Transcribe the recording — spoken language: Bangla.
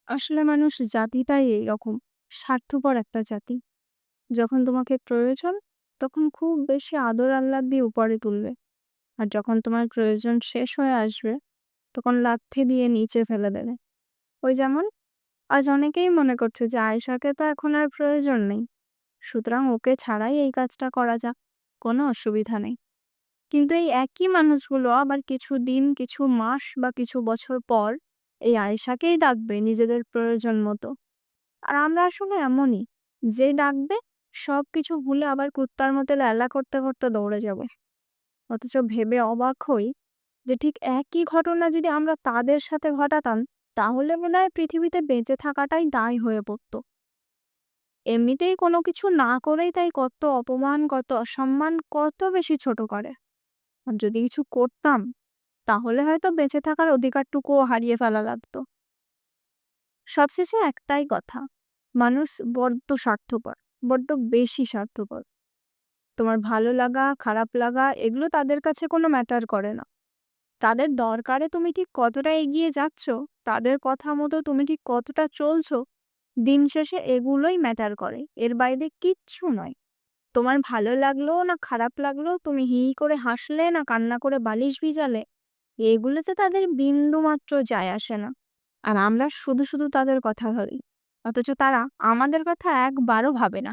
আসলে মানুষ জাতিটাই এইরকম। স্বার্থপর একটা জাতি। যখন তোমাকে প্রয়োজন, তখন খুব বেশি আদর আহ্লাদ দিয়ে উপরে তুলবে। আর যখন তোমার প্রয়োজন শেষ হয়ে আসবে, তখন লাথি দিয়ে নিচে ফেলে দেবে। ওই যেমন আজ অনেকেই মনে করছে যে আয়েশাকে তো এখন আর প্রয়োজন নেই। সুতরাং ওকে ছাড়াই এই কাজটা করা যাক। কোনো অসুবিধা নেই। কিন্তু এই একই মানুষগুলো আবার কিছু দিন, কিছু মাস বা কিছু বছর পর এই আয়েশাকেই ডাকবে নিজেদের প্রয়োজন মতো। আর আমরা আসলে এমনই। যে ডাকবে সবকিছু ভুলে আবার কুত্তার মতো ল্যালা করতে, করতে দৌড়ে যাব। অথচ ভেবে অবাক হই যে ঠিক একই ঘটনা যদি আমরা তাদের সাথে ঘটাতাম, তাহলে মনে হয় পৃথিবীতে বেঁচে থাকাটাই দায় হয়ে পড়ত। এমনিতেই কোনো কিছু না করেই তাই কত অপমান, কত অসম্মান, কত বেশি ছোট করে। আর যদি কিছু করতাম, তাহলে হয়তো বেঁচে থাকার অধিকারটুকুও হারিয়ে ফেলা লাগতো। সবশেষে একটাই কথা, মানুষ বড্ড স্বার্থপর, বড্ড বেশি স্বার্থপর। তোমার ভালো লাগা, খারাপ লাগা এগুলো তাদের কাছে কোনো ম্যাটার করে না। তাদের দরকারে তুমি ঠিক কতটা এগিয়ে যাচ্ছ, তাদের কথা মতো তুমি ঠিক কতটা চলছো, দিন শেষে এগুলোই ম্যাটার করে। এর বাইরে কিচ্ছু নয়। তোমার ভালো লাগলো না খারাপ লাগলো, তুমি হি হি করে হাসলে না কান্না করে বালিশ ভিজালে, এগুলোতে তাদের বিন্দুমাত্র যায় আসে না। আর আমরা শুধু, শুধু তাদের কথা ভাবি। অথচ তারা আমাদের কথা একবারও ভাবে না।